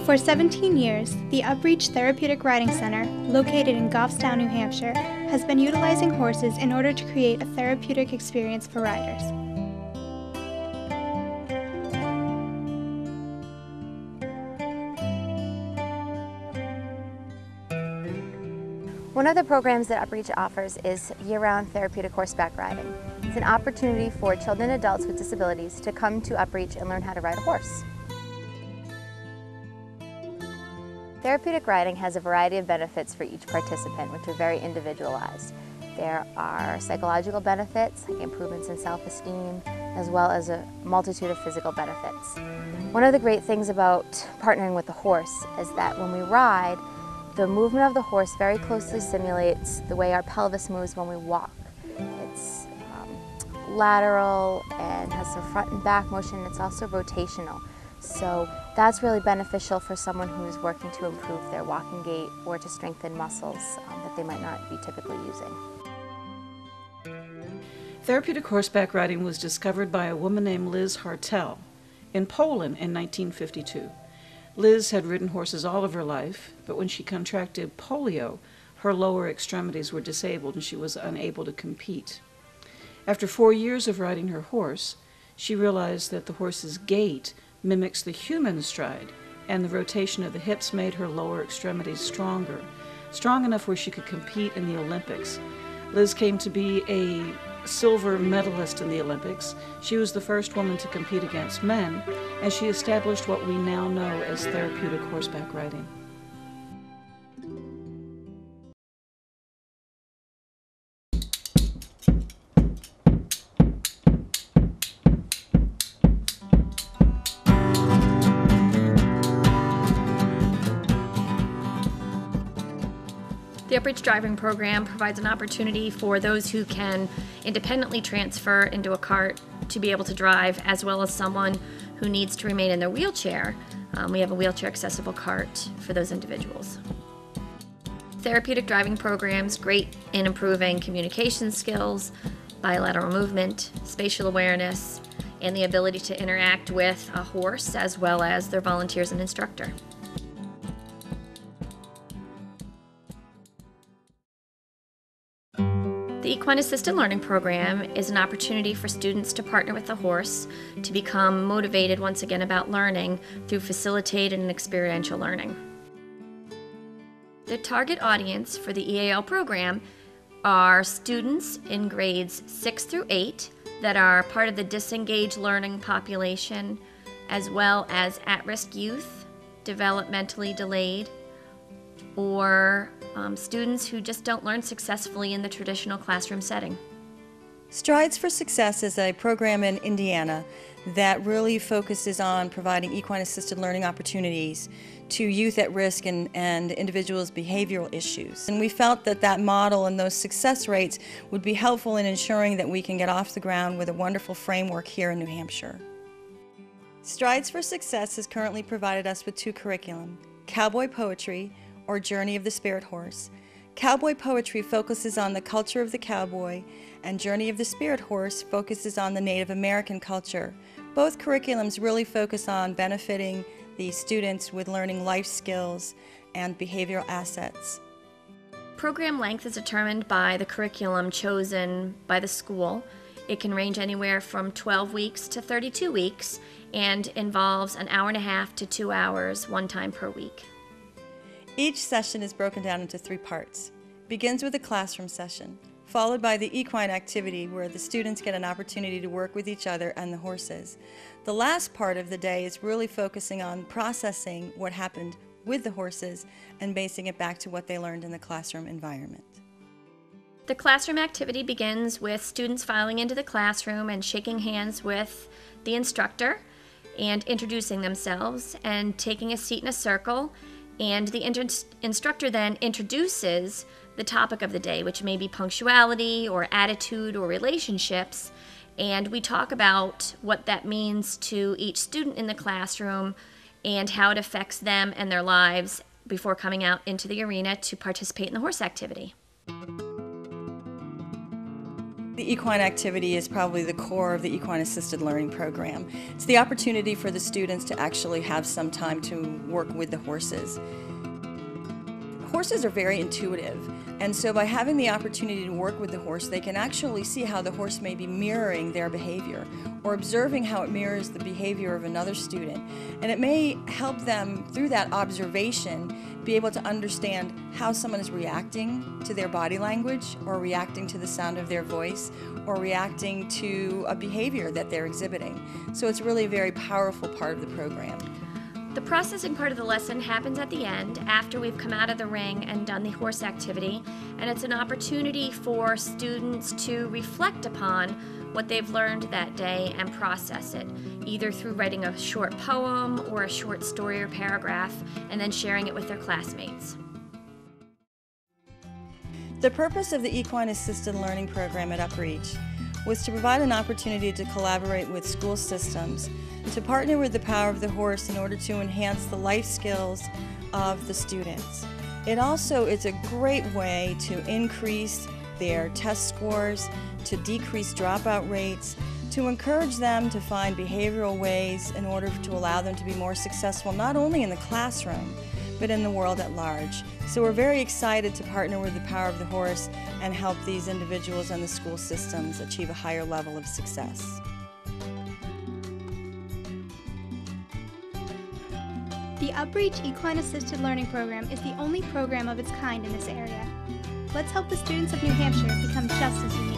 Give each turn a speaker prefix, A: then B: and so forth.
A: For 17 years, the UpReach Therapeutic Riding Center, located in Goffstown, New Hampshire, has been utilizing horses in order to create a therapeutic experience for riders.
B: One of the programs that UpReach offers is year-round therapeutic horseback riding. It's an opportunity for children and adults with disabilities to come to UpReach and learn how to ride a horse. Therapeutic riding has a variety of benefits for each participant, which are very individualized. There are psychological benefits, like improvements in self-esteem, as well as a multitude of physical benefits. One of the great things about partnering with the horse is that when we ride, the movement of the horse very closely simulates the way our pelvis moves when we walk. It's lateral and has some front and back motion. It's also rotational. So that's really beneficial for someone who's working to improve their walking gait or to strengthen muscles that they might not be typically using.
C: Therapeutic horseback riding was discovered by a woman named Liz Hartel in Poland in 1952. Liz had ridden horses all of her life, but when she contracted polio, her lower extremities were disabled and she was unable to compete. After 4 years of riding her horse, she realized that the horse's gait mimics the human stride, and the rotation of the hips made her lower extremities stronger, strong enough where she could compete in the Olympics. Liz came to be a silver medalist in the Olympics. She was the first woman to compete against men, and she established what we now know as therapeutic horseback riding.
D: The UpReach driving program provides an opportunity for those who can independently transfer into a cart to be able to drive, as well as someone who needs to remain in their wheelchair. We have a wheelchair accessible cart for those individuals. Therapeutic driving programs great in improving communication skills, bilateral movement, spatial awareness, and the ability to interact with a horse as well as their volunteers and instructor. The Equine Assisted Learning Program is an opportunity for students to partner with the horse to become motivated once again about learning through facilitated and experiential learning. The target audience for the EAL program are students in grades 6 through 8 that are part of the disengaged learning population, as well as at-risk youth, developmentally delayed, or students who just don't learn successfully in the traditional classroom setting.
E: Strides for Success is a program in Indiana that really focuses on providing equine-assisted learning opportunities to youth at risk and individuals' behavioral issues. And we felt that that model and those success rates would be helpful in ensuring that we can get off the ground with a wonderful framework here in New Hampshire. Strides for Success has currently provided us with 2 curriculum: Cowboy Poetry, or Journey of the Spirit Horse. Cowboy Poetry focuses on the culture of the cowboy, and Journey of the Spirit Horse focuses on the Native American culture. Both curriculums really focus on benefiting the students with learning life skills and behavioral assets.
D: Program length is determined by the curriculum chosen by the school. It can range anywhere from 12 weeks to 32 weeks and involves an hour and a half to 2 hours, 1 time per week.
E: Each session is broken down into 3 parts. Begins with a classroom session, followed by the equine activity where the students get an opportunity to work with each other and the horses. The last part of the day is really focusing on processing what happened with the horses and basing it back to what they learned in the classroom environment.
D: The classroom activity begins with students filing into the classroom and shaking hands with the instructor and introducing themselves and taking a seat in a circle. And the instructor then introduces the topic of the day, which may be punctuality or attitude or relationships. And we talk about what that means to each student in the classroom and how it affects them and their lives before coming out into the arena to participate in the horse activity.
E: The equine activity is probably the core of the equine assisted learning program. It's the opportunity for the students to actually have some time to work with the horses. Horses are very intuitive, and so by having the opportunity to work with the horse, they can actually see how the horse may be mirroring their behavior or observing how it mirrors the behavior of another student. And it may help them, through that observation, be able to understand how someone is reacting to their body language, or reacting to the sound of their voice, or reacting to a behavior that they're exhibiting. So it's really a very powerful part of the program.
D: The processing part of the lesson happens at the end, after we've come out of the ring and done the horse activity, and it's an opportunity for students to reflect upon what they've learned that day and process it, either through writing a short poem or a short story or paragraph, and then sharing it with their classmates.
E: The purpose of the Equine Assisted Learning Program at UpReach was to provide an opportunity to collaborate with school systems, to partner with the power of the horse in order to enhance the life skills of the students. It also is a great way to increase their test scores, to decrease dropout rates, to encourage them to find behavioral ways in order to allow them to be more successful not only in the classroom, but in the world at large. So we're very excited to partner with the power of the horse and help these individuals and the school systems achieve a higher level of success.
A: The UpReach Equine Assisted Learning Program is the only program of its kind in this area. Let's help the students of New Hampshire become just as unique.